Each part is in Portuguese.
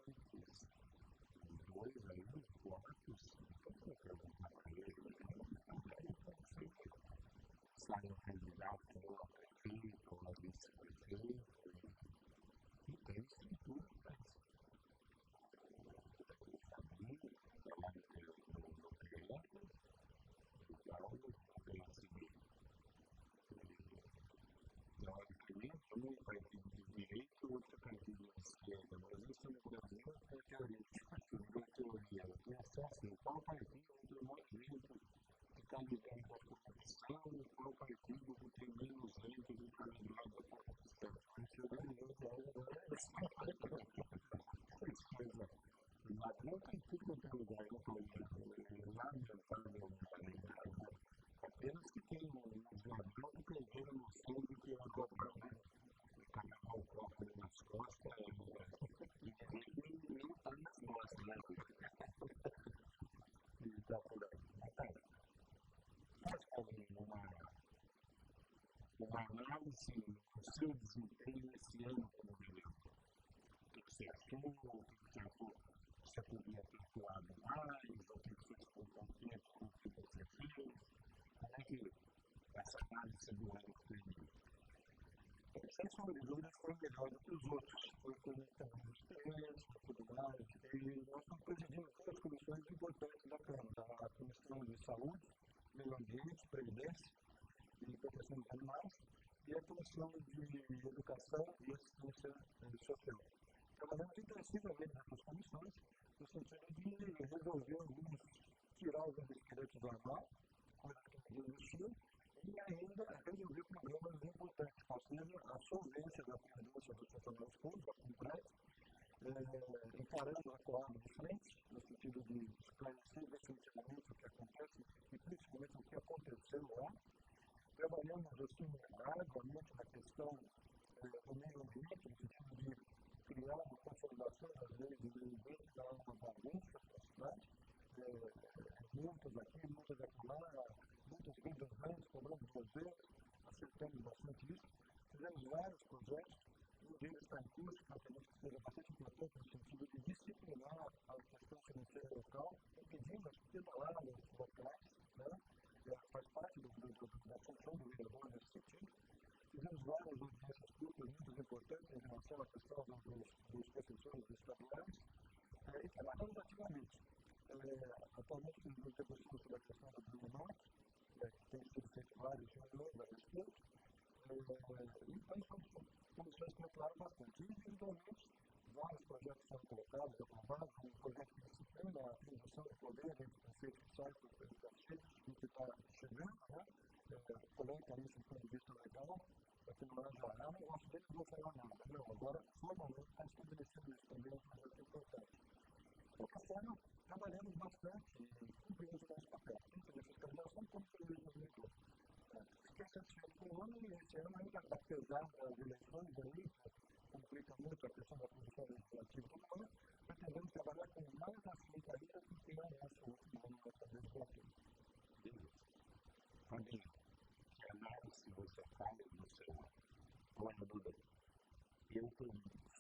antes, dois aí, quartos, então eu perguntar para ele, aí pode ser que saia um candidato a prefeito, a vice-prefeito, e tem estrutura para isso. Família, trabalho no terreno, então tem o seguinte, teoricamente, um partido de direita e outro partido de esquerda, mas isso no Brasil é teoria, é assim, qual partido tem mais gente que está ligando à corrupção, qual partido que tem menos gente que está ligado à corrupção. Isso coisa. Mas não tem tudo que é lugar no planeta, lamentavelmente. Apenas que tem uns ladrões que perderam a noção do que é a dobrar e carregar o copo nas costas e dizer que não está nas costas, né? E está por aí. Então, faz fazer uma análise do seu desempenho esse ano como vereador. O que você achou, o que você achou que você podia ter atuado mais, o que você ficou contente com o que você fez. Como é que essa análise do ano foi? Sem sombra de dúvida, foi melhor do que os outros, porque nós temos experiência, oportunidade, e nós estamos presidindo duas comissões importantes da Câmara, a Comissão de Saúde, Meio Ambiente, Previdência e Proteção dos Animais, e a Comissão de Educação e Assistência Social. Trabalhamos intensivamente nessas comissões, no sentido de resolver tirar alguns direitos do normal, coisas que não existiam, e ainda resolver problemas importantes, ou seja, a solvência da previdência dos funcionários públicos, a FUNPRES, encarando a Coab de frente, no sentido de esclarecer definitivamente o que acontece e principalmente o que aconteceu lá. Trabalhamos assim, arduamente na questão do meio ambiente, no sentido de criar uma consolidação das leis do meio ambiente, que é uma bagunça na cidade, multas aqui, multas acolá, muitas redundantes, cobrando governo, acertamos bastante isso. Fizemos vários projetos, um deles está em curso, que acredito que seja bastante importante no sentido de disciplinar a questão financeira local, impedindo as pedaladas locais, né? Faz parte da função do vereador nesse sentido. Fizemos várias audiências públicas muito importantes em relação à questão dos professores estaduais e trabalhamos ativamente. Atualmente, temos debatido sobre a questão do Rio Norte, que tem sido feito vários reuniões a respeito, e então são comissões que atuaram bastante. E, individualmente, vários projetos foram colocados, aprovados, um projeto de disciplina, a atribuição de poder entre o prefeito que sai para o prefeito que está chegando, né? Coloca isso do ponto de vista legal, aqui no Maranhão, não gosto dele, não vou falar nada. Não, agora, formalmente, está estabelecendo isso também, é um projeto importante. De qualquer forma, trabalhamos bastante e cumprimos o nosso papel, tanto de fiscalização como de desenvolvimento. Fiquei satisfeito com o ano e esse ano, ainda apesar das eleições aí, complica muito a questão da produção legislativa do ano, pretendemos trabalhar com mais afincaria do que a nossa última ano nessa legislatura. Beleza. Fabinho, que análise você faz do seu ano do bem? Eu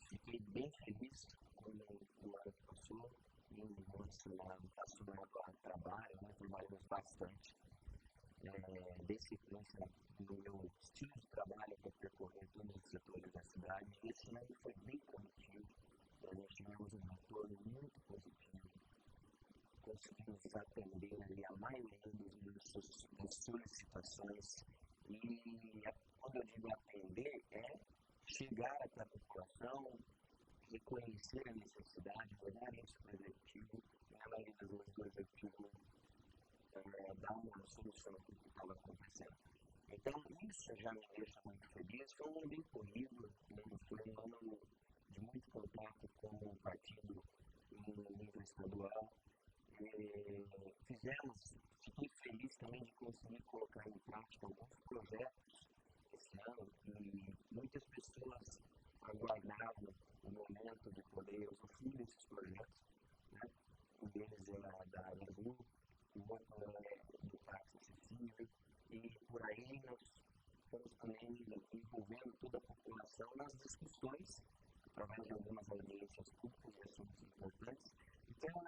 fiquei bem feliz quando o ano passou, relacionado a trabalho, nós trabalhamos bastante. Disciplina no meu estilo de trabalho para percorrer todos os setores da cidade. Esse ano foi bem produtivo, nós tivemos um retorno muito positivo, conseguimos atender ali a maioria das solicitações e quando eu digo atender é chegar até a população, reconhecer a necessidade, levar isso para o executivo e na maioria das vezes o executivo dar uma solução para o que estava acontecendo. Então, isso já me deixa muito feliz. Foi um ano bem corrido, foi um ano de muito contato com o partido no nível estadual. Fiquei feliz também de conseguir colocar em prática alguns projetos esse ano e muitas pessoas aguardavam o momento de poder usufruir desses projetos. Né? Um deles é da área azul, o outro é do táxi acessível, e por aí nós estamos também envolvendo toda a população nas discussões através de algumas audiências públicas de assuntos importantes. Então,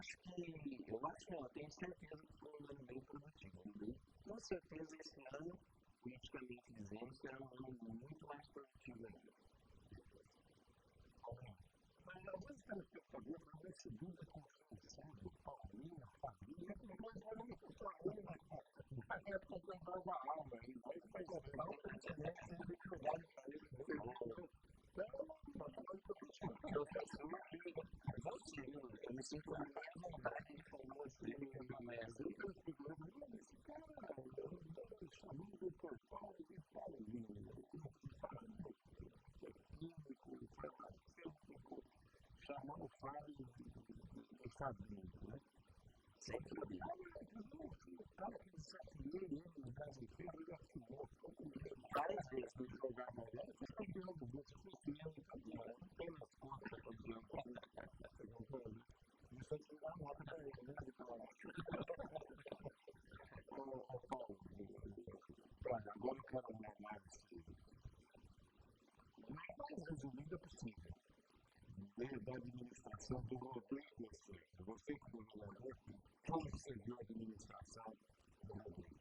eu tenho certeza que foi um ano bem produtivo. Com certeza, esse ano, politicamente dizendo, será um ano muito mais produtivo ainda. Mas alguns telespectadores vão ver dúvida com o Sérgio, Paulinho, família, depois vão ver com sua aluna, mas é porque tem nova alma, e vai fazer mal pertinente, sem dificuldade para ele. Então, nós estamos competindo. Eu me sinto mais à vontade com você, mas eu tenho esse cara, eu chamei do portal de Paulinho, químico, farmacêutico, chamou o Fábio de Fabinho, né? Sempre sabia. O cara que desafiou ele no Brasil inteiro, ele afirmou, Várias vezes que ele jogar mais velho, foi campeão do mundo, foi campeão do campeão, não tem mais conta da campeão. Isso aqui dá nota para ele, né? De falar. Ô, Paulo, agora eu quero uma análise mais resumida possível da administração do Rodrigo. Você que foi governador, como você viu a administração do Rodrigo?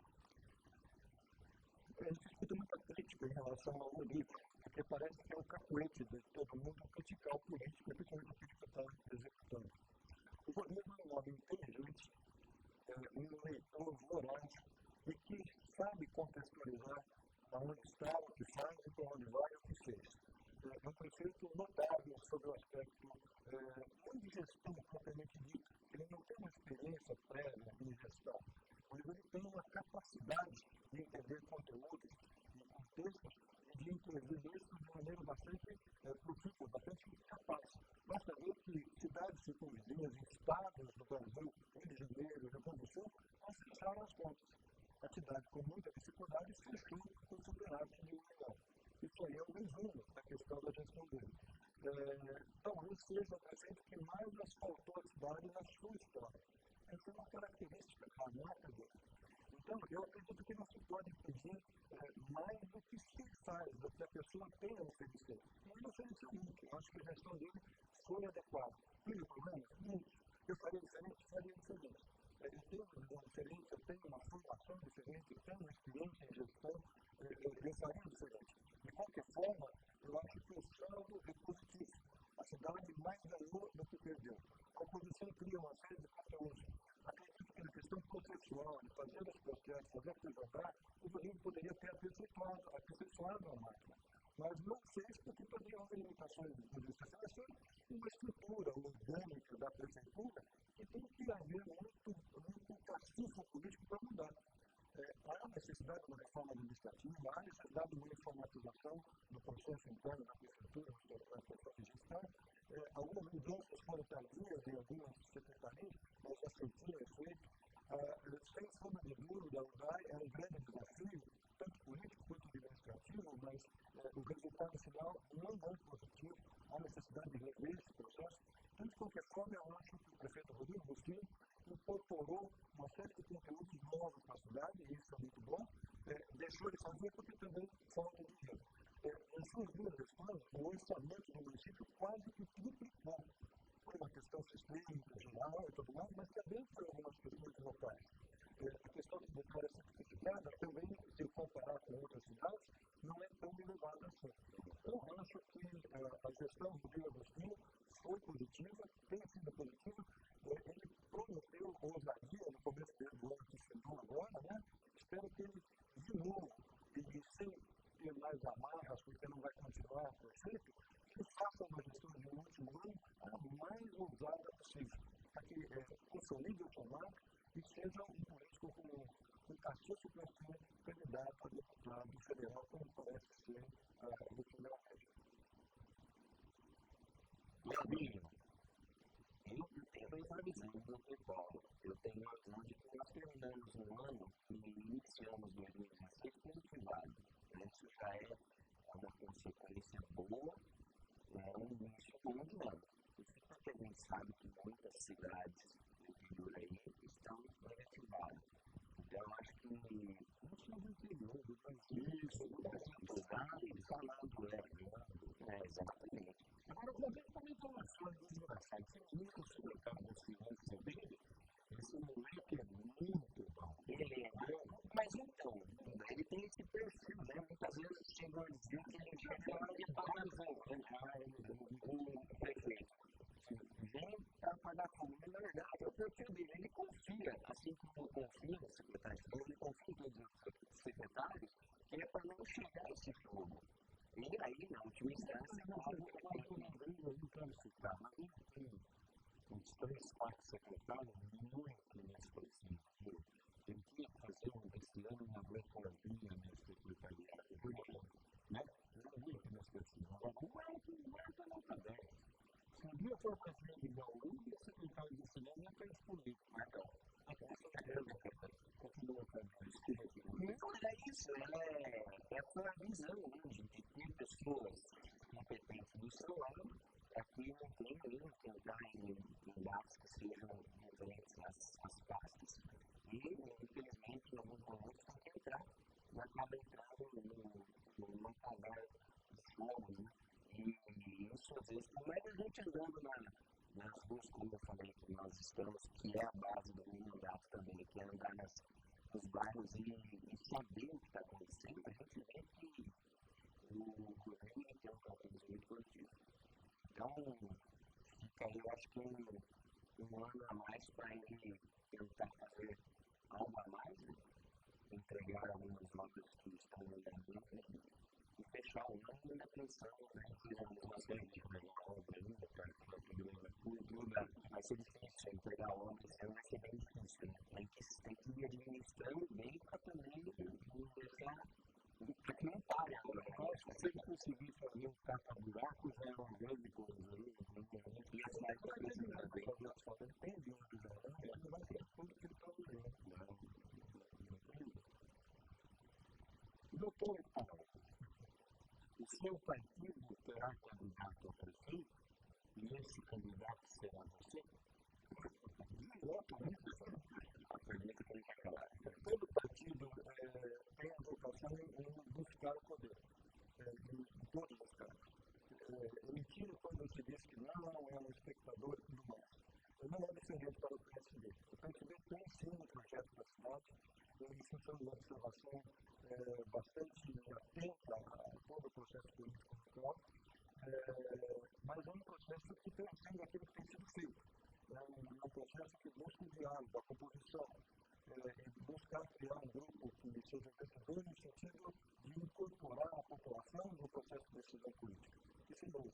A gente escuta muita crítica em relação ao Rodrigo, porque parece que é o cacuete de todo mundo criticar o político, principalmente o que ele está executando. O Rodrigo é um homem inteligente, um leitor voraz e que sabe contextualizar aonde está, o que faz e para onde vai e o que fez. É um prefeito notável sobre o aspecto não de gestão propriamente dito. Ele não tem uma experiência prévia em gestão, mas ele tem uma capacidade de entender conteúdos e contextos e de intervir isso de maneira bastante profícua, bastante capaz. Basta ver que cidades circunvizinhas, estados do Brasil, Rio de Janeiro, Rio Grande do Sul, não fecharam as contas. A cidade com muita dificuldade fechou com superávit de 1 milhão. Isso aí é um resumo da questão da gestão dele. Talvez seja o prefeito que mais asfaltou a cidade na sua história. Essa é uma característica, a marca dele. Então, eu acredito que não se pode pedir mais do que se faz, do que a pessoa tem a oferecer. E ele ofereceu muito. Eu acho que a gestão dele foi adequada. Teve problemas? Muitos. Eu faria diferente? Faria diferente. Eu tenho uma visão diferente, eu tenho uma formação diferente, eu tenho uma experiência em gestão, eu faria diferente. De qualquer forma, eu acho que o saldo é positivo. A cidade mais ganhou do que perdeu. A oposição cria uma série de conteúdos. Acredito que na questão processual, de fazer as protestos, fazer apresentar, o Rodrigo poderia ter aperfeiçoado a máquina. Mas não fez porque poderia haver limitações de legislação, uma estrutura orgânica da prefeitura que tem que haver muito castiço político para mudar. Há necessidade de uma reforma administrativa, há necessidade de uma informatização do processo interno da prefeitura, da questão de gestão. Algumas mudanças foram tardias em algumas secretarias, mas já se tinha feito. Sem sombra de dúvida, o DAI é um grande desafio, tanto político quanto administrativo, mas o resultado final não é positivo. Há necessidade de rever esse processo. Então, de qualquer forma, eu acho que o prefeito Rodrigo Rufino incorporou uma série de conteúdos novos para a cidade, e isso é muito bom. Deixou de fazer porque também falta dinheiro. Em suas duas gestões, o orçamento do município quase que triplicou. Foi uma questão sistêmica, geral e tudo mais, mas também foi algumas questões locais. A questão de declara certificada também, se comparar com outras cidades, não é tão elevada assim. Então, eu acho que a gestão do Rodrigo Agostinho foi positiva, tem sido positiva. Ele prometeu ousadia no começo do ano que chegou agora, né? Espero que ele, de novo, e sem ter mais amarras, porque não vai continuar prefeito, que faça uma gestão de um último ano a mais ousada possível, para que consolide o formato e seja um político com castiço para ser candidato a deputado federal, como parece ser o final médio. Fabinho, eu tenho duas visões do Paulo. Eu tenho a visão de que nós terminamos um ano e iniciamos 2016 positivado. Isso já é uma consequência boa, é um início bom de ano. Isso porque a gente sabe que muitas cidades do interior aí estão negativadas. Então, eu acho que não só do interior, do Brasil, do estado, falando exatamente. Agora, o governo também tem uma forma desgraçada. Você nunca se colocava nas finanças dele, esse moleque é muito bom. Ele é bom, mas então, ele tem esse perfil, né? Muitas vezes chegou a dizer que ele chega lá de palavrão, o prefeito. Vem para pagar fogo, mas na verdade é o perfil dele, ele confia, assim como confia no secretário de Estado, ele confia em todos os secretários, que é para não chegar a esse fogo. E aí, na última instância, eu não quero citar, mas ele tem uns 3, 4 secretários muito inexpressivos. Ele tinha que fazer esse ano uma agroecologia nesse secretariado, né? Muito inexpressivo. Agora, não é nota 10. Se um dia for presidente de Bauru, o secretário de cinema não tem escolhido. Então, continua fazendo isso. Não é isso, é a visão, né, de ter pessoas competentes do seu lado, para que não tenha nenhum que entrar em dados que sejam referentes às pastas. E, infelizmente, em alguns momentos, tem que entrar, e acaba entrando numa cadeia de fogo, né? E isso, às vezes, não é a gente andando nas ruas, como eu falei, que nós estamos, que é a base do meu mandato também, que é andar nos bairros e saber o que está acontecendo, a gente vê que o governo tem um papel muito positivo. Então, fica aí, eu acho que um ano a mais para ele tentar fazer algo a mais, né? Entregar algumas obras que estão andando e fechar o ano na pensão, né? Fiz algumas coisas de legal ainda, para tudo vai ser difícil entregar obras, esse ano vai ser bem difícil, né? Tem que ir administrando bem para também deixar para que não pare agora. Se ele conseguir fazer um tapa-buraco, já é uma grande coisa. E a cidade está precisando bem. Ele tem dívida, né? Ele vai ter tudo que ele está vivendo. Doutor Paulo, o seu partido terá candidato a prefeito e esse candidato será você? A pergunta que ele quer calar. Todo partido tem a vocação em buscar o poder, em todos os casos. É mentira quando se diz que não é um espectador e tudo mais. Não é diferente para o PSD. O PSD tem sim um projeto da cidade, em função de uma observação bastante atenta a todo o processo político local, mas é um processo que transcende aquilo que tem sido feito. É um processo que busca o diálogo, a composição, e buscar criar um grupo que seja vencedor no sentido de incorporar a população no processo de decisão política. Isso é novo.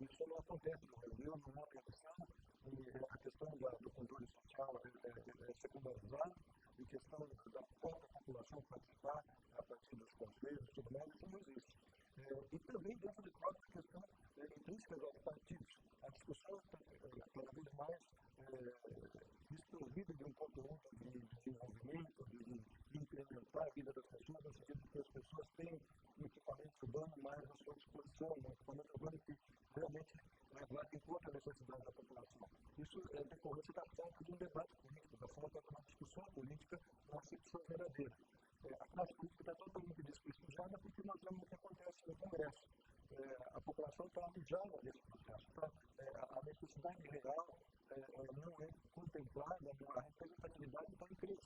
Isso não acontece no Brasil, não é tradição, e a questão do controle social é secundarizada, e a questão da própria população participar a partir dos conselhos, tudo mais, isso não existe. E também dentro da própria questão intrínseca dos partidos. A discussão está cada vez mais desprovida de um conteúdo de desenvolvimento, de incrementar a vida das pessoas, no sentido de que as pessoas têm um equipamento urbano mais à sua disposição, um equipamento urbano que realmente vai de encontro à necessidade da população. Isso é decorrência da falta de um debate político, da falta de uma discussão política na acepção verdadeira. A classe política está totalmente desprestigiada porque nós vemos o que acontece no Congresso. A população está alijada desse processo. Então, a necessidade real não é contemplada, a representatividade está em crise.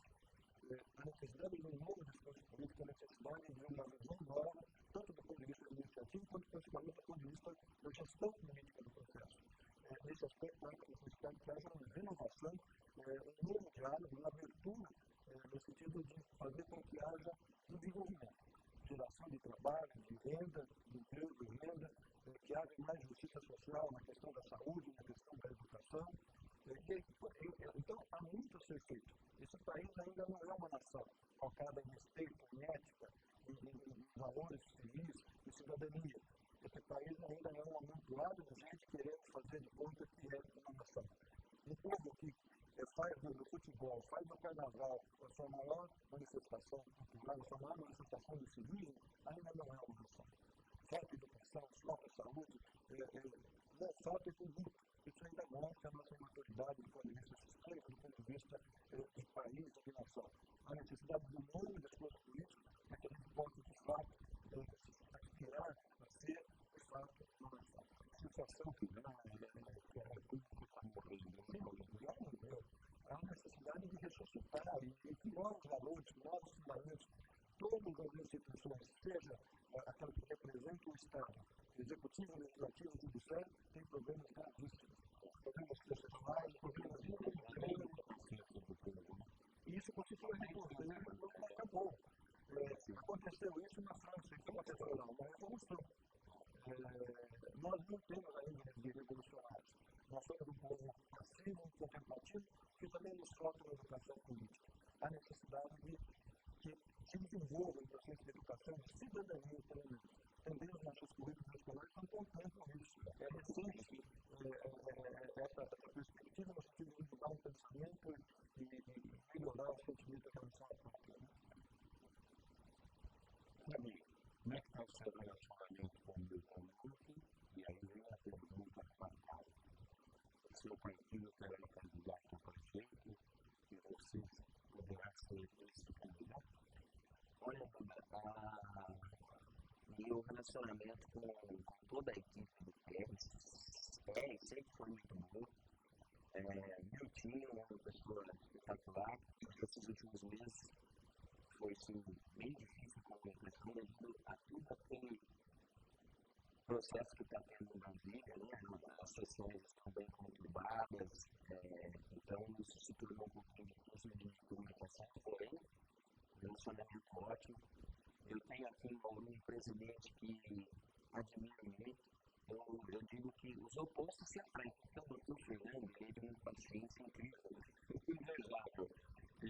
A necessidade de um novo discurso político, a necessidade de uma visão nova, tanto do ponto de vista administrativo, quanto principalmente do ponto de vista da gestão política do processo. Nesse aspecto, a necessidade que haja uma renovação, um novo diálogo, uma abertura, no sentido de fazer com que haja desenvolvimento, geração de trabalho, de renda, de emprego e renda, que haja mais justiça social na questão da saúde, na questão da educação. Então, há muito a ser feito. Esse país ainda não é uma nação focada em respeito, em ética, em valores civis e cidadania. Esse país ainda é um amontoado de gente querendo fazer de conta que é uma nação. Um povo que faz do futebol, faz do carnaval a sua maior manifestação cultural, a sua maior manifestação de civismo, ainda não é uma nação. Falta educação, falta saúde, falta tudo. Isso ainda mostra a nossa maturidade do ponto de vista sistêmico, do ponto de vista de país e de nação. A necessidade de um novo discurso político para que a gente possa, de fato, aspirar a ser, de fato, uma nação. sensação que dá que a República está morrendo. Já morreu. Há necessidade de ressuscitar e que novos valores, novos fundamentos, todas as instituições, seja aquela que representa o Estado, executivo, legislativo, judiciário, tem problemas gravíssimos. Problemas processuais, problemas de e isso constitui a república, e a república acabou. Aconteceu isso na França, isso aconteceu lá, uma revolução. Nós não temos ainda de revolucionários. Nós somos um povo passivo, contemplativo, que também nos falta uma educação política. Há necessidade de que se desenvolva um processo de educação de cidadania, pelo menos. Também os nossos currículos escolares não contemplam isso. É recente essa perspectiva no sentido de mudar o pensamento e melhorar o sentimento de relação à pátria. Sabe, como é que está o seu relacionamento com o Milton Luque? E aí vem a pergunta fatal. O seu partido terá um candidato a prefeito e você poderá ser esse candidato? Olha, meu relacionamento com toda a equipe do PES sempre foi muito bom. Meu time é uma pessoa espetacular. Esses últimos meses foi bem difícil com a impressão devido a tudo aquele processo que está tendo em Brasília, né? As sessões estão bem conturbadas, então isso se tornou um pouquinho difícil de comunicação, porém, relacionamento ótimo. Eu tenho aqui um presidente que admiro muito. Eu digo que os opostos se atraem. Então, o Dr. Fernando, ele tem uma paciência incrível, invejável. E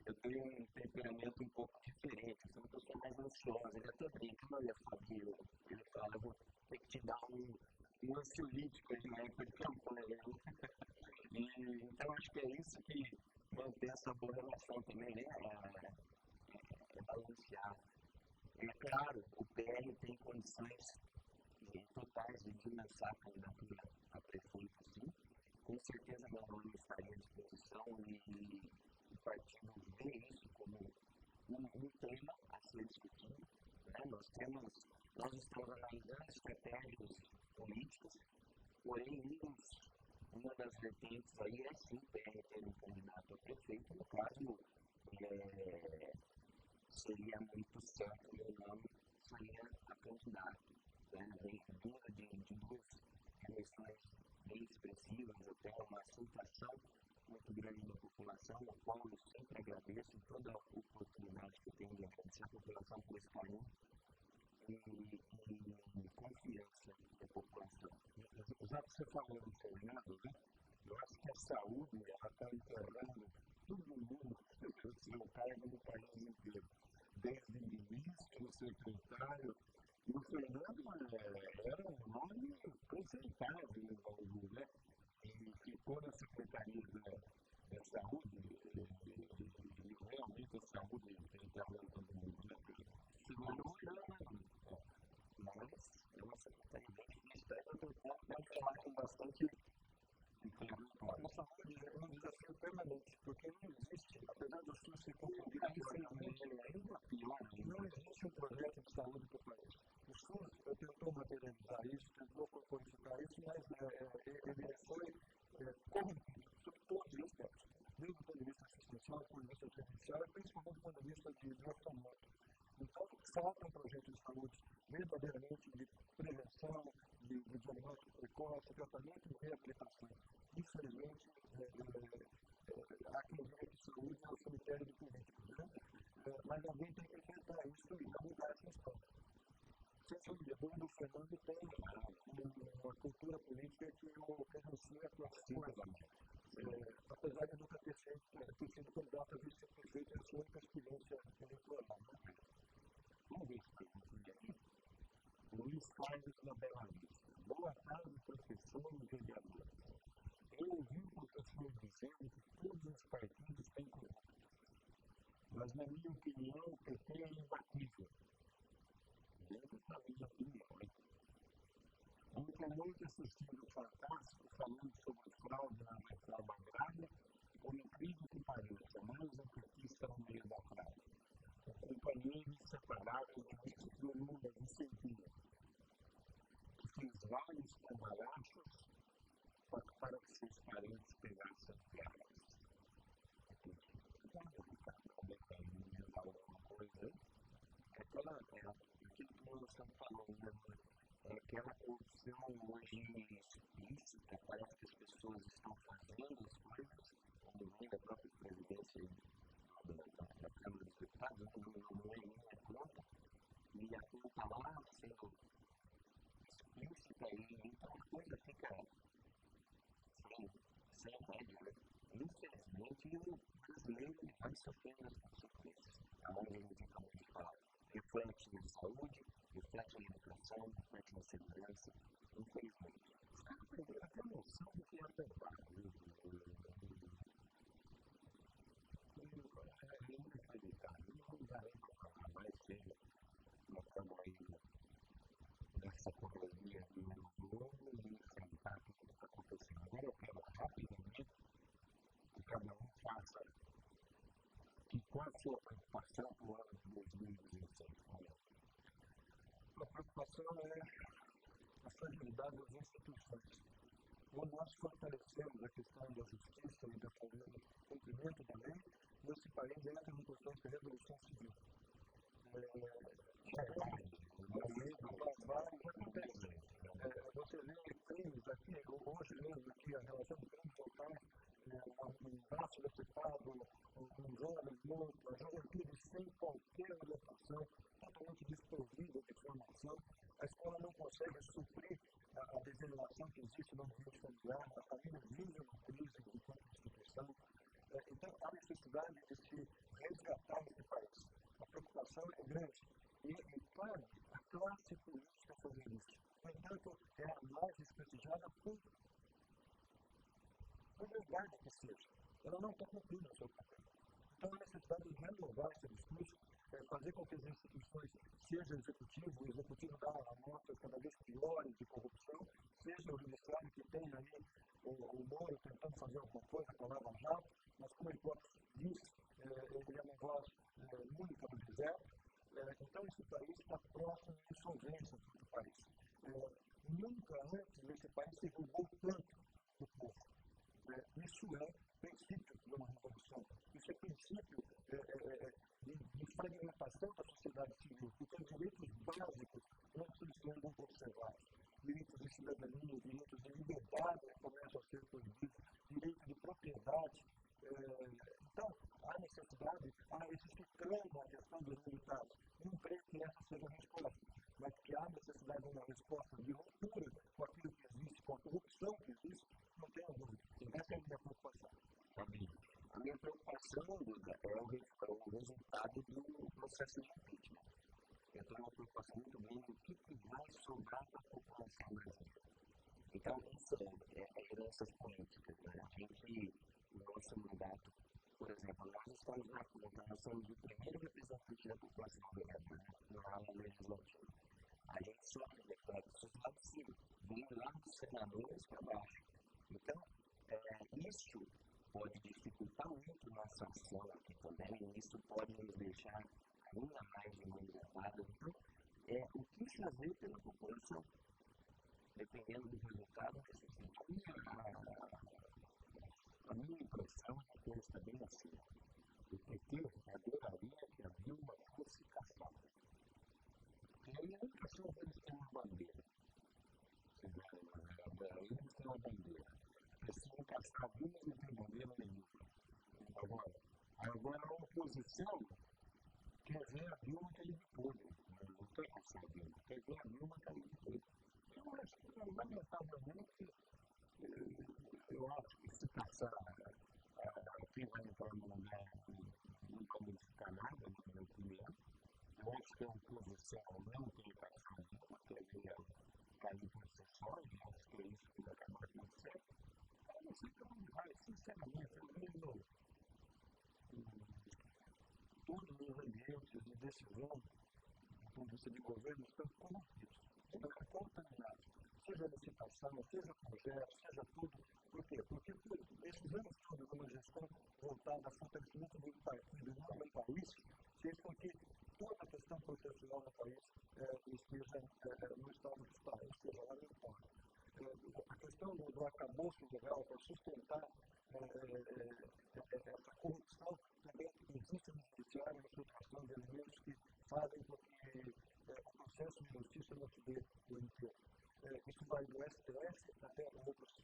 eu tenho um temperamento um pouco diferente. Eu sou uma pessoa mais ansiosa. Ele até brinca, olha, Fabio, ele fala, eu vou ter que te dar um ansiolítico aí na época de campanha. Então, acho que é isso que mantém essa boa relação também, né? É balancear. É claro, o PR tem condições totais de lançar a candidatura a prefeito, sim. Com certeza meu nome estaria à disposição e o partido vê isso como um tema a ser discutido. Né? Nós estamos analisando estratégias políticas, porém uma das vertentes aí é sim o PR ter um candidato a prefeito, no caso seria muito certo meu nome seria a candidato. Vem vinda de duas eleições bem expressivas, eu tenho uma aceitação muito grande da população, o qual eu sempre agradeço toda a oportunidade que eu tenho de agradecer a população por esse carinho e confiança da população. Já que você falou do Fernando, né? Eu acho que a saúde está enterrando todo mundo no seu cargo no país inteiro. Desde ministro, secretário. E o Fernando era um nome conceitável no Bauru, né? E ficou na Secretaria da Saúde, e realmente a saúde tem que haver todo mundo, né? Mas é uma secretaria bem difícil, tem que falar com bastante. A saúde é um desafio permanente, porque não existe, apesar do SUS se confundir ainda pior, não existe um projeto de saúde para o país. O SUS tentou materializar isso, tentou corporificar isso, mas ele foi corrompido sob todos os aspectos, desde o ponto de vista assistencial, do ponto de vista presencial e principalmente do ponto de vista de orçamento. Então, falta um projeto de saúde verdadeiramente de prevenção, de diagnóstico precoce, tratamento e reabilitação. Infelizmente, há quem diga que saúde é o cemitério de políticos, né? Mas alguém tem que enfrentar isso e não mudar essa história. Sem dúvida, o Fernando tem uma cultura política que o renuncia para as coisas. Apesar de nunca ter sido candidato a vice-prefeito, é a sua única experiência eleitoral. Vamos ver se tem aqui. Luiz Carlos da Bela Vista. Boa tarde, professor e vereador. Eu ouvi o professor dizendo que todos os partidos têm corruptos. Mas, na minha opinião, o PT é imbatível. Dentro da minha opinião, hein? Ontem assistindo o Fantástico falando sobre fraude na reforma agrária, por incrível que pareça, mais um petista no meio da fraude. O companheiro inseparável do ministro Lula de Centinha, que fez vários cambalhotas para que seus parentes pegassem piadas. Alguma coisa, aquilo que nós estamos falando, é aquela corrupção hoje explícita, parece que as pessoas estão fazendo as coisas, como vem da própria presidência da Câmara dos Deputados, não é minha conta, e a conta está lá sendo explícita, e então a coisa fica sem média. Infelizmente, o brasileiro vai sofrendo as consequências. Aonde a gente acabou de falar, reflete na saúde, reflete na educação, reflete na segurança, infelizmente. Os caras perderam até a noção do que é trabalho. É inacreditável. Não dá nem para falar mais sério. Nós estamos aí nessa correria do mundo e enfrentar tudo que está acontecendo. Agora eu quero rapidamente que cada um faça qual a sua preocupação para o ano de 2016. A preocupação é a fragilidade das instituições. Quando nós fortalecemos a questão da justiça e do cumprimento da lei, nesse país entra no processo de revolução civil. Você vê crimes aqui, hoje mesmo aqui, a relação de crimes locais, um braço deputado, um jovem morto, a juventude sem qualquer orientação, totalmente desprovida de formação, a escola não consegue suprir a degeneração que existe no ambiente familiar, a família vive uma crise enquanto instituição. Então, há necessidade de se resgatar esse país. A preocupação é grande. E claro, a classe política fazer isso. No entanto, é a mais desprestigiada por verdade que seja. Ela não está cumprindo o seu papel. Então, a necessidade de renovar esse discurso, fazer com que as instituições, seja o executivo dá amostras cada vez piores de corrupção, seja o judiciário que tem aí o Moro tentando fazer alguma coisa com a Lava Jato, mas como ele próprio diz, ele é uma voz única do deserto. Então, esse país está próximo de insolvência do país. Nunca antes esse país se roubou tanto do povo. Isso é princípio de uma revolução. Isso é princípio de fragmentação da sociedade civil, porque os direitos básicos não estão sendo observados. Direitos de cidadania, direitos de liberdade começam a ser proibidos, direito de propriedade. Então, há necessidade, existe clama a questão dos militares. Não creio que essa seja a resposta, mas que há necessidade de uma resposta de ruptura com aquilo que existe, com a corrupção que existe, não tenho dúvida. Essa é a minha preocupação. A minha preocupação, Duda, é o resultado do processo de impeachment. Eu tenho uma preocupação muito grande do que vai sobrar para a população brasileira. Então, isso é heranças políticas. Né? A gente, no nosso mandato, por exemplo, nós estamos na conta, nós somos o primeiro representante da população brasileira na aula legislativa. A gente sofre reflexos lá de cima, vem lá dos senadores para baixo. Então, isso pode dificultar muito nossa ação aqui também, isso pode nos deixar ainda mais desmotivados. Então, o que fazer pela população? Dependendo do resultado, a minha impressão é que está bem assim. O PT adoraria que a Dilma fosse caçada. Porque aí a educação deles tem uma bandeira. Eles têm uma bandeira. Precisam caçar a Dilma e não tem bandeira nenhuma. Agora a oposição quer ver a Dilma cair de podre. Não quer caçar a Dilma, quer ver a Dilma cair de podre. Eu acho que, lamentavelmente, eu acho que se caçar quem vai entrar no lugar não vai modificar nada, na minha opinião. Eu acho que a oposição não tem caçar a Dilma, quer ver ela cair por si só, e acho que é isso que vai acabar acontecendo. Eu não sei para onde vai, sinceramente, eu vejo todos os ambientes de decisão, do ponto de vista de governo, estão corrompidos, estão contaminados. Seja licitação, seja projeto, seja tudo. Por quê? Porque esses anos todos, uma gestão voltada a fortalecimento do parlamentarismo, fez com que toda a questão processual no país esteja no estado que está, ou seja, lamentável. A questão do arcabouço legal para sustentar essa corrupção também existe no judiciário, na situação de elementos que fazem com que o processo de justiça não se dê por inteiro. Isso vai do STF até outros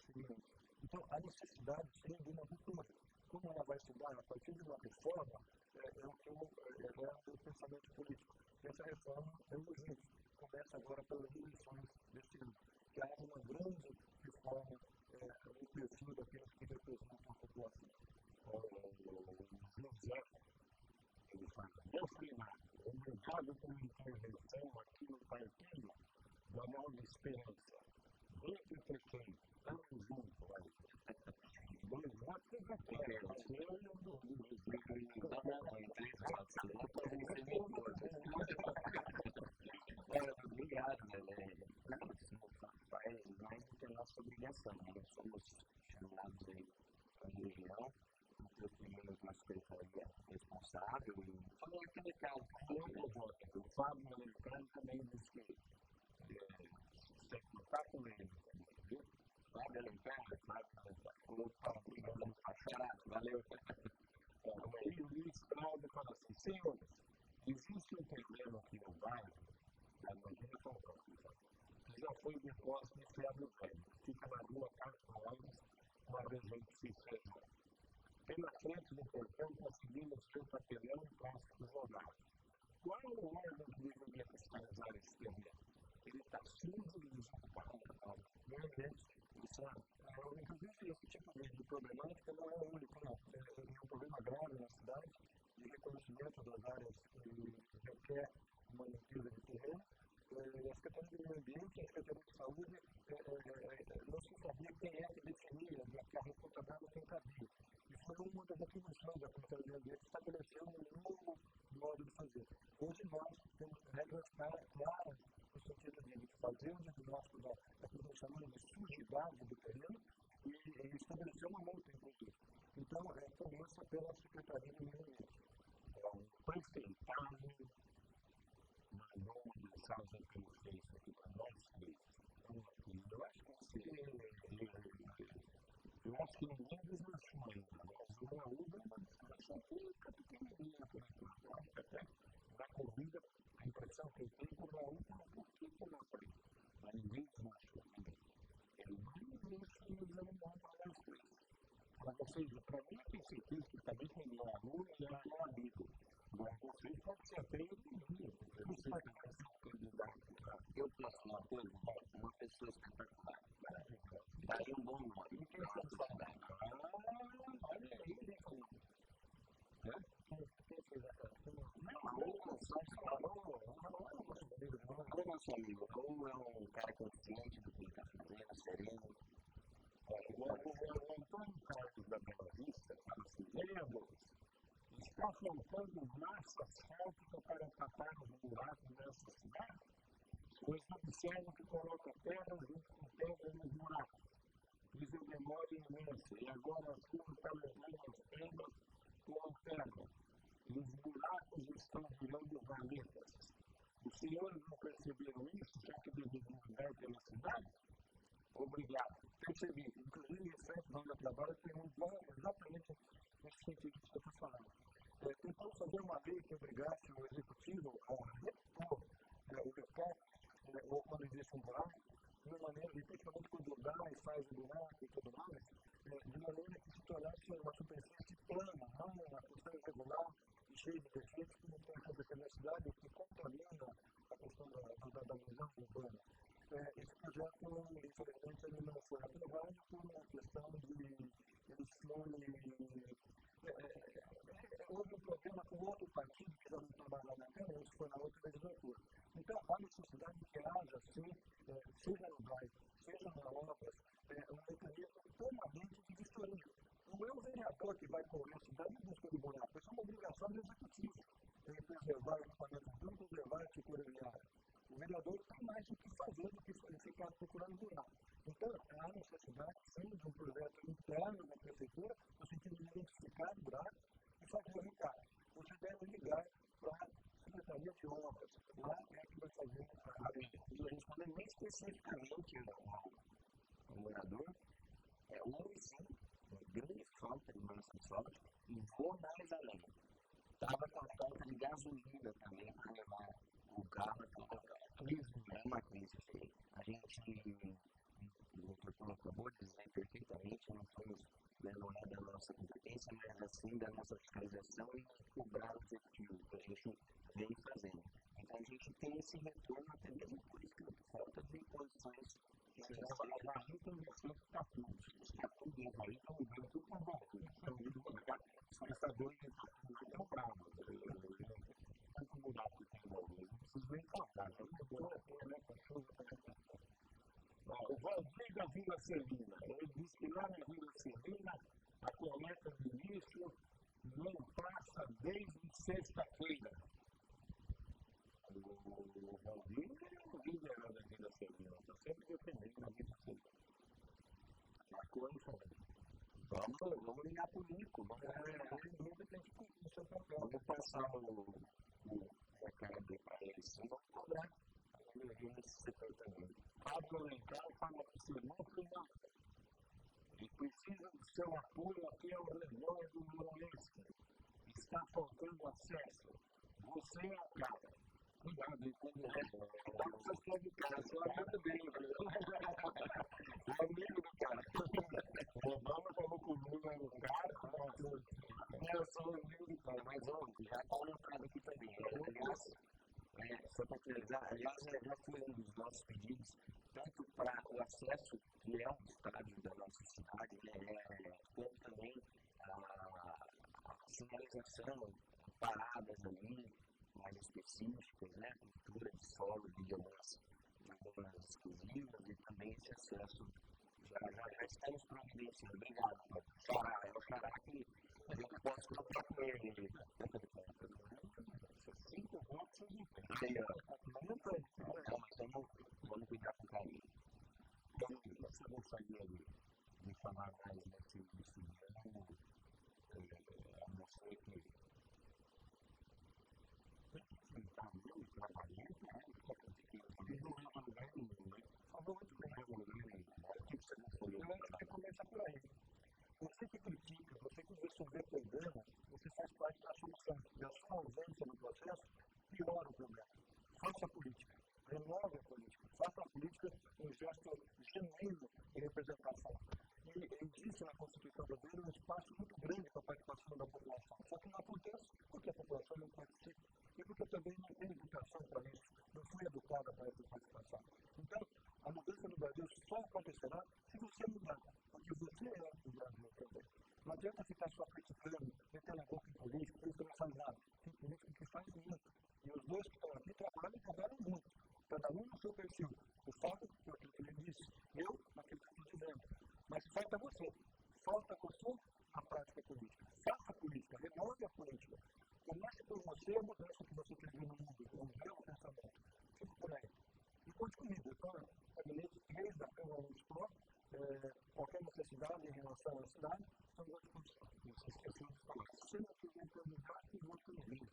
segmentos. Então, a necessidade, sim, de uma ruptura. Como ela vai se dar a partir de uma reforma, é o meu pensamento político. Essa reforma é urgente. Começa agora pelas eleições deste ano. Que haja uma grande reforma no perfil daqueles que representam a população. José, ele fala, meu primário, obrigado pela intervenção aqui no partido da Nova Esperança. Muito pequeno, estamos juntos, vai. Dois votos eu já quero, mas eu não duvido. Obrigado, faz mais do que a nossa obrigação. Nós somos chamados aí para a região, temos uma secretaria responsável e foi aquele caso que o Fábio Alencar também disse que você está com ele, viu? Fábio Alencar, valeu. Aí o Luiz Cláudio fala assim, senhores, existe um terreno aqui no bairro, na Imagina São Paulo, que já foi de posse de Febre Velho, fica na rua Castro Alves, uma região que se fez. Pela frente do portão, conseguimos ver o papelão e posse do jornal. Qual o órgão que deveria fiscalizar esse terreno? Ele está sujo e desocupado. Realmente, isso inclusive, esse tipo de problemática não é o único, não. É um problema grave na cidade, de reconhecimento das áreas que requer uma limpeza de terreno. A Secretaria do Meio Ambiente e a Secretaria de Saúde não se sabia quem é que definia que a recolta d'água tem cabia. E foi uma das atribuições da Secretaria do Meio Ambiente que estabeleceu um novo modo de fazer. Hoje nós temos regras claras no sentido de fazer o diagnóstico da que nós chamamos de sujidade do terreno e estabelecer uma multa, inclusive. Então, começa pela Secretaria do Meio Ambiente. O prefeitado mandou uma mensagem que ele fez aqui para nós três. Eu acho que ninguém desmanchou ainda. Mas o Raul deu uma desmanchada pequenininha por aqui. Na corrida, a impressão que eu tenho é que o Raul está um pouquinho na frente. Mas ninguém desmanchou. Ele não deixa eles arrumar para nós três. Mas vocês, para mim, eu tenho certeza que também tem um aluno e um amigo. Mas vocês podem ser até entendidos. Você vai ser um candidato para. Eu posso uma coisa? Uma pessoa espetacular. Daria um bom nome. E quem você fala? Olha aí, né, como? Quem fez a cara? Não, só falou. Não é nosso amigo. Ou é um cara consciente do que ele está fazendo, sereno. O Antônio Carlos da Bela Vista fala assim, vereadores, está faltando massa asfáltica para tapar os buracos dessa cidade? Pois observo que coloca pedra junto com pedra nos buracos. Isso demora imenso, e agora a chuva está levando as pedras com pedra. E os buracos estão virando valetas. Os senhores não perceberam isso, já que deveriam andar pela cidade? Obrigado. Percebi. Inclusive, o centro onde eu trabalho tem exatamente nesse sentido que você está falando. Tentamos fazer uma lei que obrigasse o executivo a repor o repor, ou quando existe um buraco, de uma maneira, principalmente quando dá e faz o buraco e tudo mais, de maneira que se tornasse uma superfície plana, não uma questão irregular e cheia de defeitos que não tem acontecido na cidade e que contamina a questão da visão urbana. Esse projeto, infelizmente, ele não foi aprovado por uma questão de houve um problema com outro partido que já não trabalhava na Câmara, isso foi na outra legislatura. Então, há necessidade de que haja, sim, seja no bairro, seja na obras, um mecanismo permanente de vistoria. Não é o vereador que vai correr a cidade em busca do buraco, isso é uma obrigação do executivo. Ele preservar o equipamento público, preservar a arquitetura viária. O vereador tem mais o que fazer do que ficar procurando buraco. Então, há necessidade, sim, de um projeto interno da prefeitura, no sentido de identificar buracos e fazer o recado. Você deve ligar para dia de obras, lá é que vai fazer a e respondendo bem especificamente ao morador, houve sim uma grande falta de massa de soja e vou mais além. Estava com falta de gasolina também para levar o carro até o local. É uma crise feia. A gente, o doutor Paulo acabou de dizer perfeitamente, não não é da nossa competência, mas assim da nossa fiscalização e cobrar os efetivos que a gente vem fazendo. Então a gente tem esse retorno até mesmo por isso que falta de condições que a gente tem feito capuz. Os capuz aí estão mudando tudo para baixo. Estão indo para cá. Os prestadores de capuz estão bravos. Tem que mudar o que tem envolvido. Não precisa nem falar. Não mudou aqui, né? O Valdir da Vila Celina, ele disse que lá na Vila Celina a coleta de lixo não passa desde sexta-feira. O Valdir é um líder da Vila Celina, está sempre defendendo a Vila Celina. Marcou aí também. Vamos ligar para o Nico, vamos passar o recado para ele, sim, vamos cobrar a energia nesse setor também. Pablo Alencar fala que se não tem e precisa do seu apoio aqui ao redor do Noroeste. Está faltando acesso. Você é o cara. Cuidado, hein? Dá para você ficar de casa, só ajuda bem. O amigo do cara. O Obama falou comigo, é o cara. Eu sou o amigo do cara, mas já está anotado aqui também. Aliás, só para finalizar, já foi um dos nossos pedidos, tanto para o acesso, que é um estádio da nossa cidade, quanto também a sinalização, paradas ali, mais específicas, pintura de solo de algumas exclusivas e também esse acesso já estamos providenciando. Obrigado, Xará. É o Xará que eu posso contar com ele. 5 votos e vamos cuidar com carinho. Você gostaria de falar mais nesse ano? A não ser que está muito trabalhando, e não leva a lugar nenhum, né? Falou muito bem, leva a lugar nenhum. O que você não foi? Eu acho que começa por aí. Você que critica, você que vê problemas, você faz parte da solução. E a sua ausência no processo piora o problema. Faça a política. Renove a política. Faça a política um gesto genuíno de representação. E existe na Constituição brasileira um espaço muito grande para a participação da população. Só que não acontece porque a população não participa. E porque também não tem educação para isso. Não foi educada para essa participação. Então, a mudança no Brasil só acontecerá se você mudar. Porque você é o Brasil também. Não adianta ficar só criticando, metendo a boca em político, porque isso não faz nada. Tem político que faz muito. E os dois que estão aqui trabalham muito. Cada um no seu perfil. O Fábio, foi aquilo que ele disse. Eu, naquilo que eu estou dizendo. Mas falta você. Falta você a prática política. Faça a política. Renove a política. Comece por você a mudança que você quer ver no mundo. O meu pensamento. Fique por aí. E conte comigo. Eu estou no gabinete 3 da Câmara Municipal. Qualquer necessidade em relação à cidade, estamos à disposição. Não se esqueçam de falar. Se não quiser candidato, vote no Rio.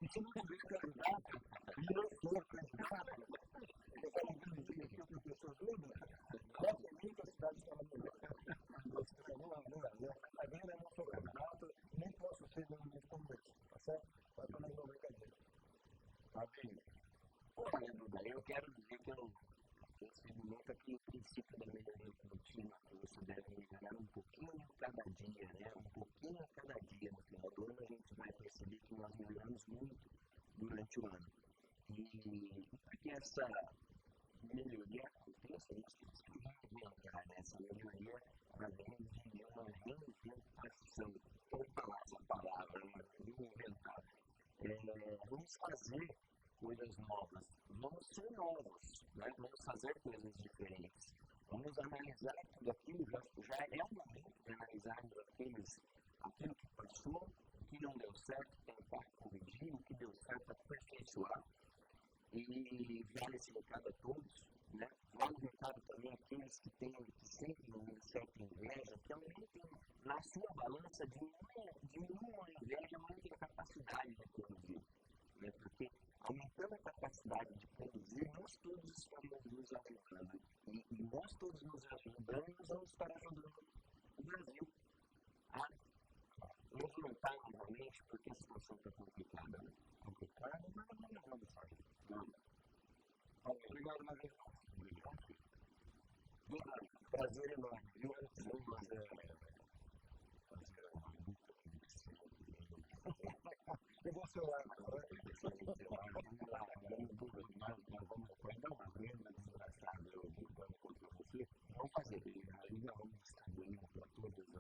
E se não tiver candidato, e eu for candidato, eu falo bem dia aqui, o professor Duda, vote em mim que a cidade está melhor. Agora eu não sou candidato, nem posso ser normalmente conversa, tá certo? Vai para mais uma brincadeira. Tá bem? Olha, Duda, eu quero dizer que esse momento aqui, o princípio da melhoria contínua, que você deve melhorar um pouquinho cada dia, né? Um pouquinho cada dia. No final do ano, a gente vai perceber que nós melhoramos muito durante o ano. E para que essa melhoria aconteça, a gente precisa reinventar, né? Essa melhoria, ela vem de uma reinventação. Vamos falar essa palavra, né? Reinventar. Vamos fazer coisas novas, vamos ser novos, né? Vamos fazer coisas diferentes, vamos analisar tudo aquilo, já é o momento de analisarmos aquilo que passou, o que não deu certo, tentar corrigir, o que deu certo, aperfeiçoar, e vale esse recado a todos, né? Vale o recado também àqueles que sentem uma certa inveja, que aumentem na sua balança, diminuam a inveja, mas a capacidade de corrigir, né? Porque nós todos estamos nos ajudando. E nós todos nos ajudando, nós vamos estar ajudando o Brasil a movimentar novamente, porque a situação está complicada. Complicada, mas nós vamos fazer. Obrigado, Maria. Prazer enorme, viu? Eu vou ser lá agora. Vamos fazer. Aí nós vamos distribuindo para todas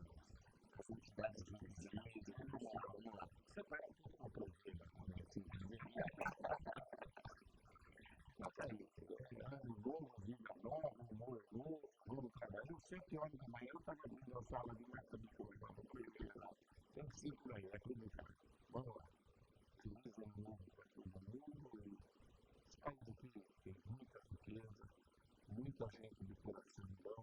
as entidades de visões. Vamos lá. Você vai com o problema, Mas aí, novo, vida nova, humor novo trabalho. Eu sei que horas da manhã eu estava abrindo a sala de massa de coisa, não foi legal. Tem 5 aí, acreditar. Vamos lá. Feliz ano novo para todo mundo. Esse país aqui tem muita riqueza, muita gente de coração bom.